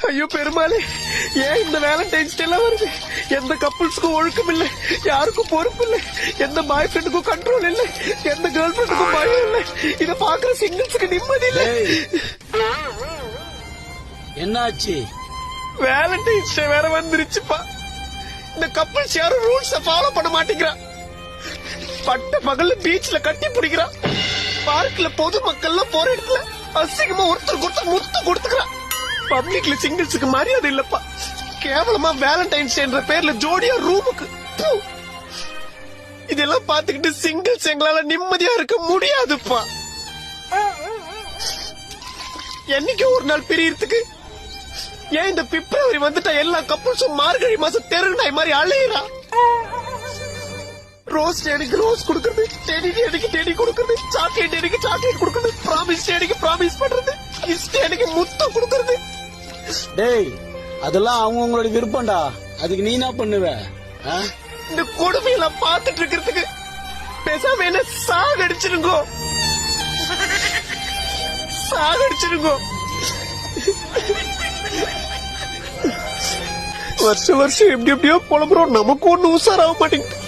ஐயோ பெருமாளே, ஏன் இந்த வேலண்டைன்ஸ் டே எல்லாம் வருது? எந்த கப்புள்ஸ்க்கும் ஒழுக்கம் இல்ல, யாருக்கும் பொறுப்பு இல்ல, எந்த பாய் ஃப்ரெண்டுக்கும் கண்ட்ரோல் இல்ல, எந்த கேர்ள் ஃப்ரெண்டுக்கும் பயம் இல்ல. இத பாக்குற சிங்கிள்ஸுக்கு நிம்மதி இல்ல. என்னாச்சு? வேலண்டைன்ஸ் டே வேற வந்துருச்சுப்பா. இந்த கப்புள்ஸ் யாரும் ரூல்ஸ ஃபாலோ பண்ண மாட்டேங்கிறா. பட்ட பகல்ல பீச்ல கட்டி பிடிக்கிறா. பார்க்ல பொது மக்கள்லாம் போற இடத்துல அசிங்கமா ஒருத்தருக்கு ஒருத்தர் முத்தம் கொடுத்துக்கிறா. பப்ளிக்ல சிங்கிள்ஸுக்கு மரியாதை இல்லப்பா. கேவலமா வேலண்டைன்ஸ் என்ற பேர்ல ஜோடியா ரூமுக்கு. இதெல்லாம் பாத்துக்கிட்டு சிங்கிள்ஸ் எங்களால நிம்மதியா இருக்க முடியாதுப்பா. என்னைக்கு ஒரு நாள் பிரியறதுக்கு ஏன் இந்த பிப்ரவரி வந்துட்டா எல்லா கப்புள்ஸும் மார்கழி மாசம் தெருநாய் மாதிரி அலையிறா. ரோஸ் டேடிக்கு ரோஸ் கொடுக்கறது, டெடி டேடிக்கு டெடி கொடுக்கறது, சாக்லேட் டேடிக்கு சாக்லேட் கொடுக்கறது, ப்ராமிஸ் டேடிக்கு ப்ராமிஸ் பண்றது, கிஸ் டேடிக்கு முத்தம் கொடுக்கறது. டேய், அதெல்லாம் அவங்கவுங்களோட விருப்பம்டா. அதுக்கு நீ என்ன பண்ணுவ? இந்த கொடுமையெல்லாம் பாத்துட்டு இருக்கிறதுக்கு பேசாம என்ன சாகடிச்சிருங்கோ, சாகடிச்சிருங்கோ. வருஷம் வருஷம் எப்படி எப்படியோ புலம்புறோம், நமக்கு ஒண்ணு உசாராக மாட்டேங்குது.